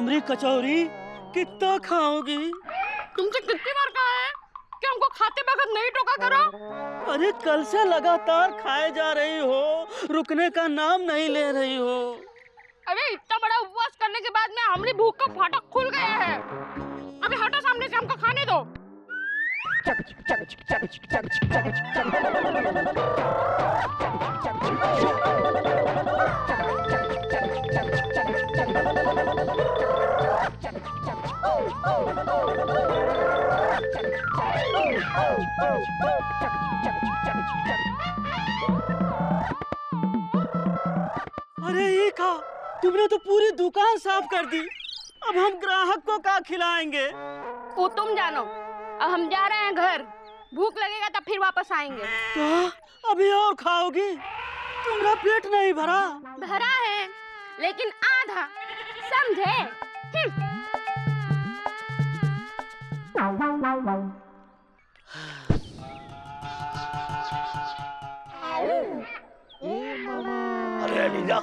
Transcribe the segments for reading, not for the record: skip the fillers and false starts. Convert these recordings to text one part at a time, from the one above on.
हमारी कचौरी कितना खाओगी? तुमसे कितनी बार कहा है कि हमको खाते वक्त नहीं टोका करो? अरे कल से लगातार खाए जा रही हो, रुकने का नाम नहीं ले रही हो। अबे इतना बड़ा उपवास करने के बाद में हमारी भूख का फाटक खुल गया है। अबे हटो सामने से, हमको खाने दो। अरे ये का, तुमने तो पूरी दुकान साफ कर दी। अब हम ग्राहक को क्या खिलाएंगे? वो तुम जानो। अब हम जा रहे हैं घर। भूख लगेगा तब फिर वापस आएंगे। क्या अभी और खाओगी? तुम्हारा पेट नहीं भरा? भरा है लेकिन आधा, समझे? अरे अलीजा,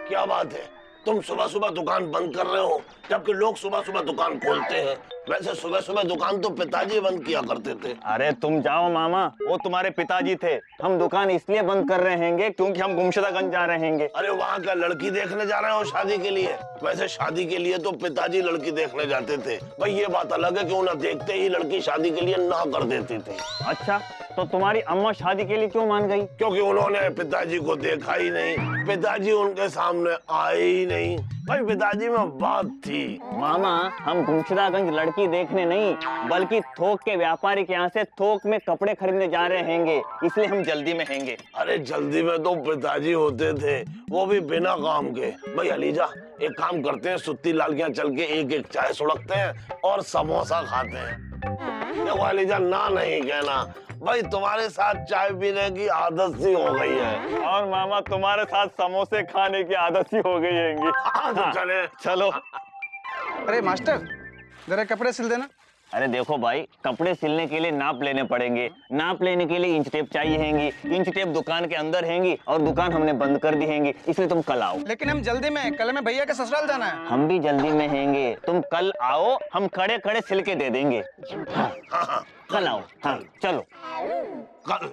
क्या बात है? तुम सुबह सुबह दुकान बंद कर रहे हो जबकि लोग सुबह सुबह दुकान खोलते हैं। वैसे सुबह सुबह दुकान तो पिताजी बंद किया करते थे। अरे तुम जाओ मामा, वो तुम्हारे पिताजी थे। हम दुकान इसलिए बंद कर रहे हैं क्योंकि हम गुमशुदागंज जा रहे हैं। अरे वहाँ का लड़की देखने जा रहे हो शादी के लिए? वैसे शादी के लिए तो पिताजी लड़की देखने जाते थे भाई। ये बात अलग है कि उन्हें देखते ही लड़की शादी के लिए ना कर देती थी। अच्छा, तो तुम्हारी अम्मा शादी के लिए क्यों मान गई? क्योंकि उन्होंने पिताजी को देखा ही नहीं, पिताजी उनके सामने आए ही नहीं। भाई पिताजी में बात थी। मामा, हम गुमशुदागंज लड़की देखने नहीं बल्कि थोक के व्यापारी के यहाँ से थोक में कपड़े खरीदने जा रहे हैं, इसलिए हम जल्दी में हैं। अरे जल्दी में तो पिताजी होते थे, वो भी बिना काम के। भाई अलीजा, एक काम करते हैं, सुत्ती लाल के यहाँ चल के एक चाय सुड़कते हैं और समोसा खाते हैं। देखो अलीजा, ना नहीं कहना भाई, तुम्हारे साथ चाय पीने की आदत सी हो गई है। और मामा, तुम्हारे साथ समोसे खाने की आदत सी हो गई है। तो चले चलो। अरे मास्टर, जरा कपड़े सिल देना। अरे देखो भाई, कपड़े सिलने के लिए नाप लेने पड़ेंगे। नाप लेने के लिए इंच टेप चाहिए हैंगी। इंच टेप दुकान के अंदर हैंगी और दुकान हमने बंद कर दी हैंगी, इसलिए तुम कल आओ। लेकिन हम जल्दी में, कल में भैया के ससुराल जाना है। हम भी जल्दी में हैंगे, तुम कल आओ, हम खड़े खड़े सिल के दे देंगे। हाँ, कल आओ। हाँ चलो कल।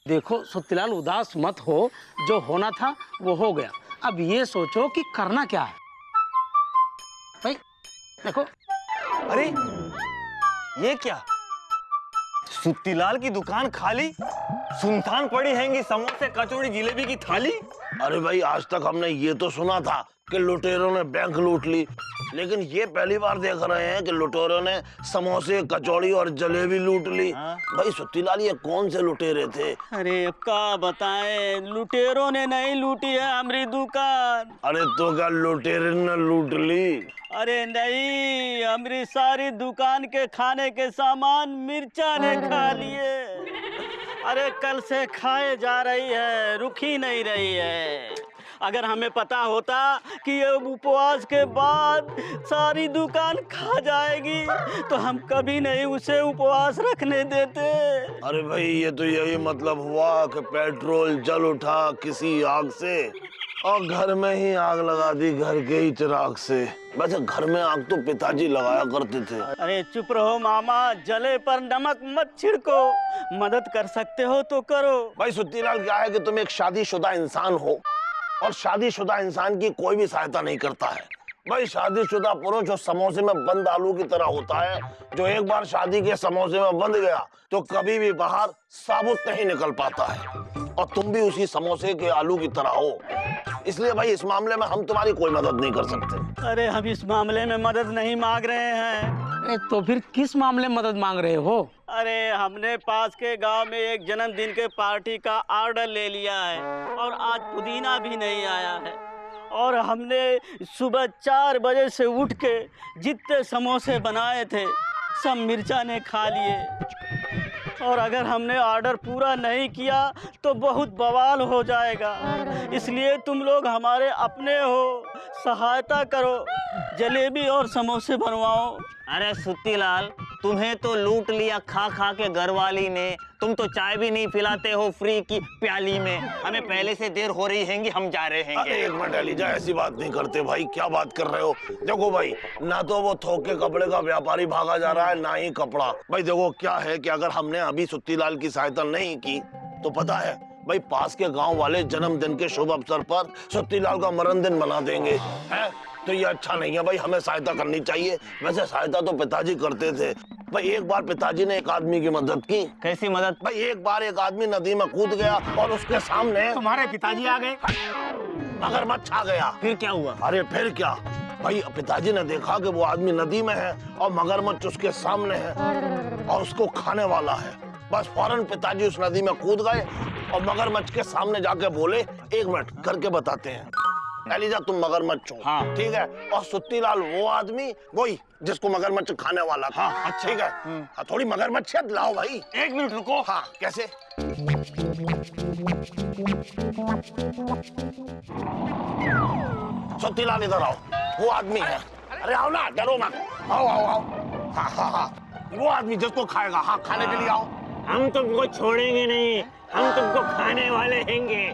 देखो सुत्तीलाल, उदास मत हो, जो होना था वो हो गया। अब ये सोचो कि करना क्या है। भाई देखो। अरे ये क्या, सुत्तीलाल की दुकान खाली, सुनसान पड़ी हैंगी, समोसे कचौड़ी जिलेबी की थाली। अरे भाई, आज तक हमने ये तो सुना था कि लुटेरों ने बैंक लूट ली, लेकिन ये पहली बार देख रहे हैं कि लुटेरों ने समोसे कचौड़ी और जलेबी लूट ली। भाई सुत्तीलाल, ये कौन से लुटेरे थे? अरे क्या बताएं, लुटेरों ने नहीं लूटी है हमारी दुकान। अरे तो क्या लुटेरे ने लूट ली? अरे नहीं, हमारी सारी दुकान के खाने के सामान मिर्चा ने खा लिए। अरे कल से खाए जा रही है, रुकी नहीं रही है। अगर हमें पता होता कि ये उपवास के बाद सारी दुकान खा जाएगी तो हम कभी नहीं उसे उपवास रखने देते। अरे भाई, ये तो यही मतलब हुआ कि पेट्रोल जल उठा किसी आग से और घर में ही आग लगा दी, घर के ही चिराग से। वैसे घर में आग तो पिताजी लगाया करते थे। अरे चुप रहो मामा, जले पर नमक मत छिड़को, मदद कर सकते हो तो करो। भाई सुत्तीलाल, क्या है कि तुम एक शादीशुदा इंसान हो और शादीशुदा इंसान की कोई भी सहायता नहीं करता है। भाई शादीशुदा पुरुष जो समोसे में बंद आलू की तरह होता है, जो एक बार शादी के समोसे में बंद गया तो कभी भी बाहर साबुत नहीं निकल पाता है। और तुम भी उसी समोसे के आलू की तरह हो, इसलिए भाई इस मामले में हम तुम्हारी कोई मदद नहीं कर सकते। अरे हम इस मामले में मदद नहीं मांग रहे हैं। अरे तो फिर किस मामले में मदद मांग रहे हो? अरे हमने पास के गांव में एक जन्मदिन के पार्टी का ऑर्डर ले लिया है और आज पुदीना भी नहीं आया है, और हमने सुबह 4 बजे से उठ के जितने समोसे बनाए थे सब मिर्चा ने खा लिए, और अगर हमने ऑर्डर पूरा नहीं किया तो बहुत बवाल हो जाएगा। इसलिए तुम लोग हमारे अपने हो, सहायता करो, जलेबी और समोसे बनवाओ। अरे सुत्तीलाल, तुम्हें तो लूट लिया खा खा के घरवाली ने। तुम तो चाय भी नहीं पिलाते हो फ्री की प्याली में। हमें पहले से देर हो रही हैंगी, हम जा रहे अरे हैं। एक मिनट एलिजा, ऐसी बात नहीं करते भाई, क्या बात कर रहे हो? देखो भाई, ना तो वो थोक के कपड़े का व्यापारी भागा जा रहा है, ना ही कपड़ा। भाई देखो क्या है कि अगर हमने अभी सुत्तीलाल की सहायता नहीं की तो पता है भाई पास के गांव वाले जन्मदिन के शुभ अवसर पर सुत्तीलाल का मरण दिन मना देंगे, है? तो ये अच्छा नहीं है भाई, हमें सहायता करनी चाहिए। वैसे सहायता तो पिताजी करते थे भाई। एक बार पिताजी ने एक आदमी की मदद की। कैसी मदद? भाई एक बार एक आदमी नदी में कूद गया और उसके सामने तुम्हारे पिताजी आ गए। मगरमच्छ आ गया। फिर क्या हुआ? अरे फिर क्या भाई, पिताजी ने देखा कि वो आदमी नदी में है और मगरमच्छ उसके सामने है और उसको खाने वाला है। बस फौरन पिताजी उस नदी में कूद गए और मगरमच्छ के सामने जाके बोले, एक मिनट करके बताते हैं। एलिजा तुम मगरमच्छ हो, हाँ। ठीक है, और सुत्तीलाल वो आदमी वही जिसको मगरमच्छ खाने वाला था। हाँ, अच्छा। ठीक है, हाँ, थोड़ी मगरमच्छियत लाओ भाई। एक मिनट रुको। हाँ कैसे? सुत्तीलाल इधर आओ, वो आदमी है। अरे आओ ना, डरो मत, आओ आओ आओ। हाँ हाँ हाँ, वो आदमी जिसको खाएगा, हाँ खाने के लिए आओ। हम तुमको छोड़ेंगे नहीं, हम तुमको खाने वाले हैंगे।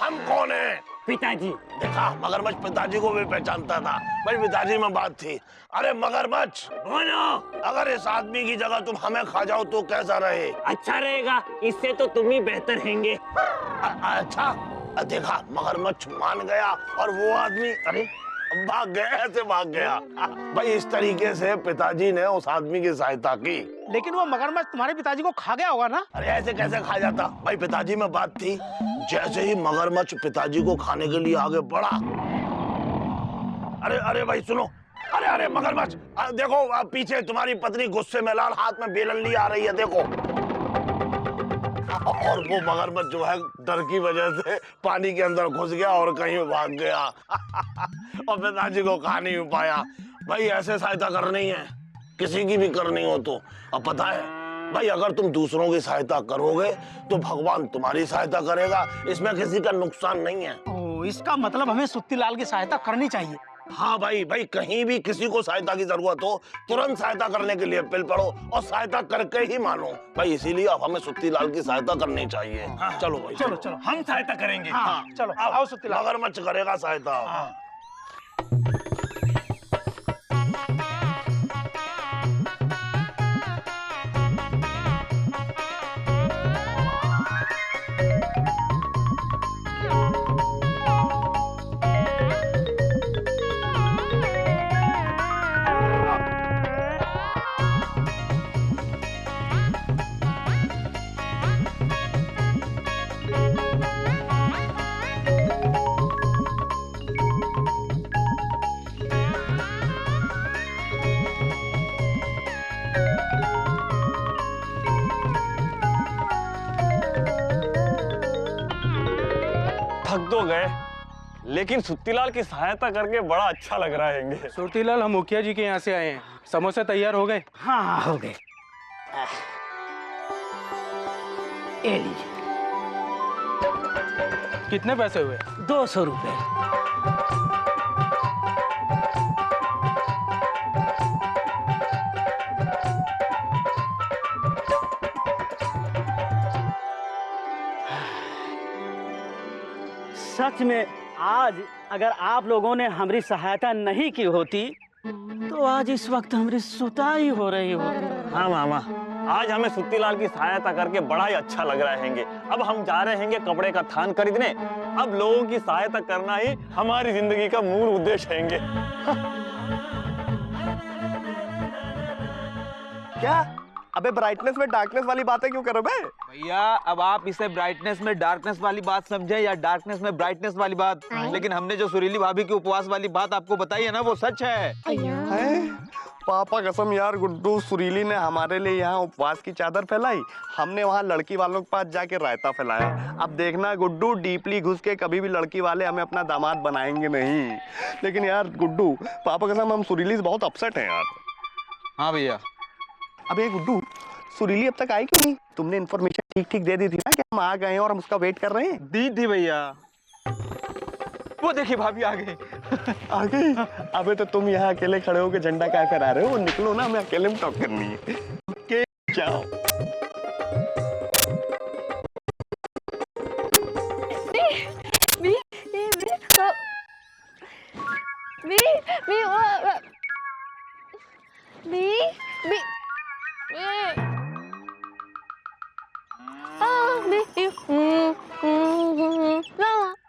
हम कौन है? पिताजी। देखा, मगरमच्छ पिताजी को भी पहचानता था भाई, पिताजी में बात थी। अरे मगरमच्छ बोलो। अगर इस आदमी की जगह तुम हमें खा जाओ तो कैसा रहे? अच्छा रहेगा, इससे तो तुम ही बेहतर हैंगे। अच्छा, देखा मगरमच्छ मान गया और वो आदमी अरे भाग गया, ऐसे भाग गया। भाई इस तरीके से पिताजी ने उस आदमी की सहायता की। लेकिन वो मगरमच्छ तुम्हारे पिताजी को खा गया होगा ना? अरे ऐसे कैसे खा जाता भाई, पिताजी में बात थी। जैसे ही मगरमच्छ पिताजी को खाने के लिए आगे बढ़ा, अरे अरे भाई सुनो, अरे अरे मगरमच्छ देखो, पीछे तुम्हारी पत्नी गुस्से में लाल हाथ में बेलन ली आ रही है, देखो। और वो मगरमच्छ जो है डर की वजह से पानी के अंदर घुस गया और कहीं भाग गया और पिताजी को खा नहीं पाया। भाई ऐसे सहायता करनी है, किसी की भी करनी हो तो। अब पता है भाई, अगर तुम दूसरों की सहायता करोगे तो भगवान तुम्हारी सहायता करेगा, इसमें किसी का नुकसान नहीं है। ओ, इसका मतलब हमें सुत्तीलाल की सहायता करनी चाहिए। हाँ भाई, भाई कहीं भी किसी को सहायता की जरूरत हो तुरंत सहायता करने के लिए पिल पड़ो और सहायता करके ही मानो भाई। इसीलिए अब हमें सुत्तीलाल की सहायता करनी चाहिए। हाँ। चलो भाई, चलो चलो हम सहायता करेंगे। हाँ, चलो आओ सुत्तीलाल। मगरमच्छ करेगा सहायता। हाँ। थक तो गए, लेकिन सुत्तीलाल की सहायता करके बड़ा अच्छा लग रहा है। सुर्तीलाल, हम मुखिया जी के यहाँ से आए हैं। समोसे तैयार हो गए? हाँ हाँ हो गए। ये लीजिए। कितने पैसे हुए? 200 रुपए। सच में आज अगर आप लोगों ने हमारी सहायता नहीं की होती तो आज इस वक्त हमारी सुताई हो रही होती। हाँ मामा, आज हमें सुत्तीलाल की सहायता करके बड़ा ही अच्छा लग रहा हैंगे। अब हम जा रहे हैंगे कपड़े का थान खरीदने। अब लोगों की सहायता करना ही हमारी जिंदगी का मूल उद्देश्य हैंगे। क्या? अबे ब्राइटनेस में डार्कनेस वाली बातें क्यों करो बे? भैया, अब आप इसे ब्राइटनेस में डार्कनेस वाली बात समझे या डार्कनेस में ब्राइटनेस वाली बात, लेकिन हमने जो सुरीली भाभी की उपवास वाली बात आपको बताई है ना, वो सच है। पापा कसम यार, गुड्डू सुरीली ने हमारे लिए यहाँ उपवास की चादर फैलाई, हमने वहाँ लड़की वालों के पास जाके रायता फैलाया। अब देखना गुड्डू, डीपली घुस के कभी भी लड़की वाले हमें अपना दामाद बनाएंगे नहीं। लेकिन यार गुड्डू, पापा कसम हम सुरीली से बहुत अपसेट हैं यार। हाँ भैया। अबे गुड्डू, सुरीली अब तक आई क्यों नहीं? तुमने इन्फॉर्मेशन ठीक ठीक दे दी थी ना कि हम आ गए हैं और हम उसका वेट कर रहे हैं। दी थी भैया। वो देखिए भाभी आ गई। आ गई? अबे तो तुम यहाँ अकेले खड़े होकर झंडा क्या फहरा रहे हो? निकलो ना, हमें अकेले में टॉक करनी है। ओके, जाओ।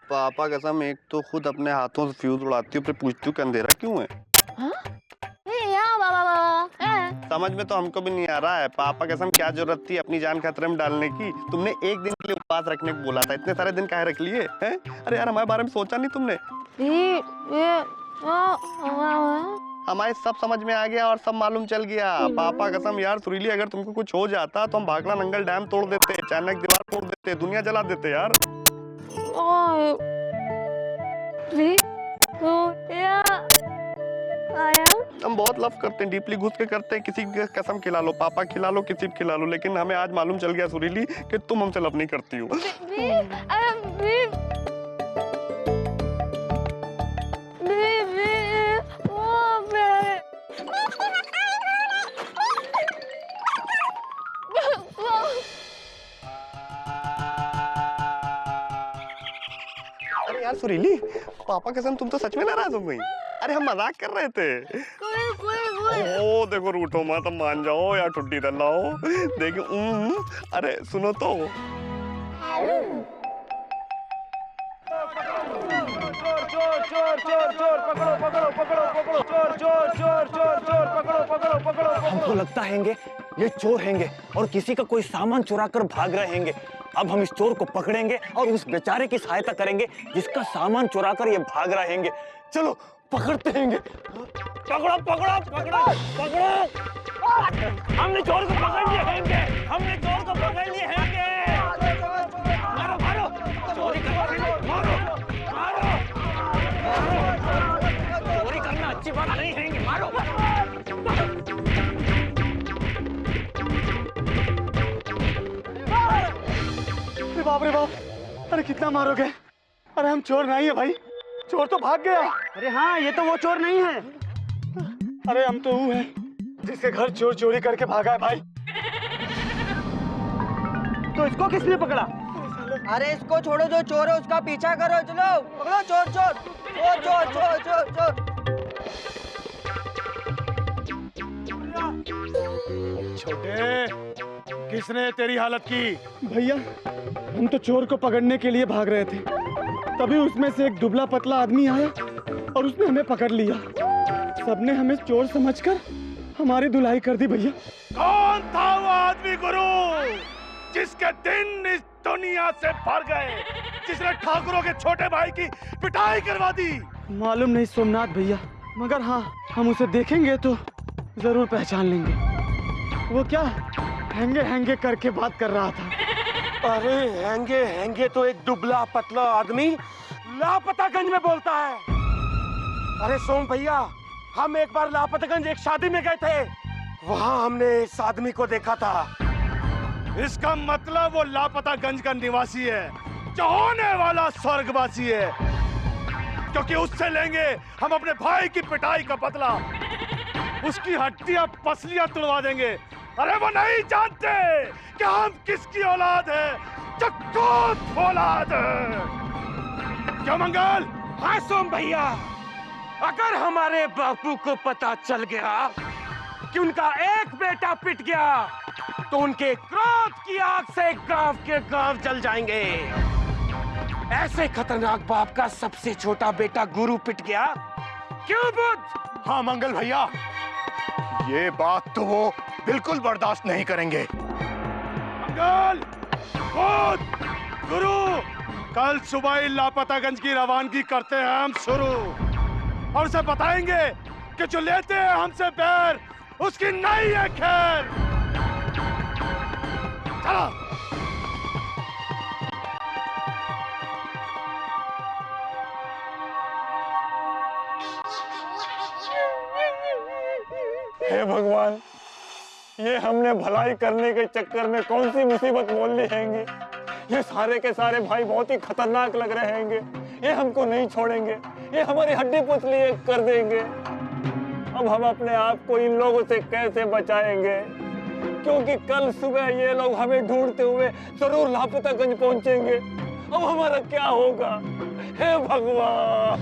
पापा कसम, एक तो खुद अपने हाथों से फ्यूज उड़ाती हूँ, फिर पूछती हूँ कि अंधेरा क्यों है? समझ में तो हमको भी नहीं आ रहा है। पापा कसम, क्या जरूरत थी अपनी जान खतरे में डालने की? तुमने एक दिन के लिए उपवास रखने को बोला था, इतने सारे दिन काहे रख लिए हैं? अरे यार, हमारे बारे में सोचा नहीं तुमने? हमारे सब समझ में आ गया और सब मालूम चल गया। पापा कसम यार सुरीली, अगर तुमको कुछ हो जाता तो हम भाखड़ा नंगल डैम तोड़ देते, चाणक्य दीवार तोड़ देते, दुनिया जला देते यार। हम बहुत लव करते हैं, डीपली घुस के करते हैं। किसी की कसम खिला लो, पापा खिला लो, किसी खिला लो, लेकिन हमें आज मालूम चल गया सुरीली कि तुम हमसे लव नहीं करती हो। अरे यार सुरीली, पापा कसम तुम तो सच में नाराज हो गई। अरे हम मजाक कर रहे थे। ओ देखो, रूठो मत, मान जाओ या ठुड्डी दलाओ। देखिए अरे सुनो तो, हमको लगता हैंगे ये चोर हैंगे और किसी का कोई सामान चुरा कर भाग रहे हैंगे। अब हम इस चोर को पकड़ेंगे और उस बेचारे की सहायता करेंगे जिसका सामान चुरा कर ये भाग रहे हैंगे। चलो पकड़ते हैंगे। पकड़ो पकड़ो पकड़ो पकड़ो, हमने चोर को पकड़ लिए हैंगे, हमने चोर को पकड़ लिए हैंगे। मारो मारो, चोरी करना, मारो मारो, चोरी करना अच्छी बात नहीं हैंगे, मारो। बाप रे बाप, अरे कितना मारोगे? अरे हम चोर नहीं है भाई, चोर तो भाग गया। अरे हाँ, ये तो वो चोर नहीं है। अरे हम तो वो है जिसके घर चोर चोरी करके भागा है भाई। तो इसको किसने पकड़ा? अरे इसको छोड़ो, जो चोर है उसका पीछा करो। चलो पकड़ो चोर चोर चोर चोर चोर चोर चोर। छोटे, किसने तेरी हालत की? भैया हम तो चोर को पकड़ने के लिए भाग रहे थे, तभी उसमें से एक दुबला पतला आदमी आया और उसने हमें पकड़ लिया। सबने हमें चोर समझकर हमारी धुलाई कर दी भैया। कौन था वो आदमी गुरु जिसके दिन इस दुनिया से भर गए, जिसने ठाकुरों के छोटे भाई की पिटाई करवा दी? मालूम नहीं सोमनाथ भैया, मगर हाँ हम उसे देखेंगे तो जरूर पहचान लेंगे। वो क्या हैंगे हैंगे करके बात कर रहा था। अरे हैंगे हैंगे तो एक दुबला पतला आदमी लापतागंज में बोलता है। अरे सोम भैया, हम एक बार लापतागंज एक शादी में गए थे, वहां हमने इस आदमी को देखा था। इसका मतलब वो लापतागंज का निवासी है, जो होने वाला स्वर्गवासी है, क्योंकि उससे लेंगे हम अपने भाई की पिटाई का बदला। उसकी हड्डियां पसलियां तुड़वा देंगे। अरे वो नहीं जानते कि हम किसकी औलाद है, चक्कोत औलाद है। क्यों मंगल? हाँ सोम भैया, अगर हमारे बापू को पता चल गया कि उनका एक बेटा पिट गया, तो उनके क्रोध की आग से गांव के गांव जल जाएंगे। ऐसे खतरनाक बाप का सबसे छोटा बेटा गुरु पिट गया। क्यों बुद्ध? हाँ मंगल भैया, ये बात तो वो बिल्कुल बर्दाश्त नहीं करेंगे। मंगल, बुद्ध, गुरु, कल सुबह ही लापतागंज की रवानगी करते हैं हम शुरू, और उसे बताएंगे कि जो लेते हैं हमसे बैर, उसकी नहीं है खैर। चलो। हे भगवान, ये हमने भलाई करने के चक्कर में कौन सी मुसीबत मोल ली हैंगी। ये सारे के सारे भाई बहुत ही खतरनाक लग रहे हैंगे। ये हमको नहीं छोड़ेंगे, ये हमारी हड्डी पुतली एक कर देंगे। अब हम अपने आप को इन लोगों से कैसे बचाएंगे? क्योंकि कल सुबह ये लोग हमें ढूंढते हुए जरूर लापतागंज पहुंचेंगे। अब हमारा क्या होगा? हे भगवान!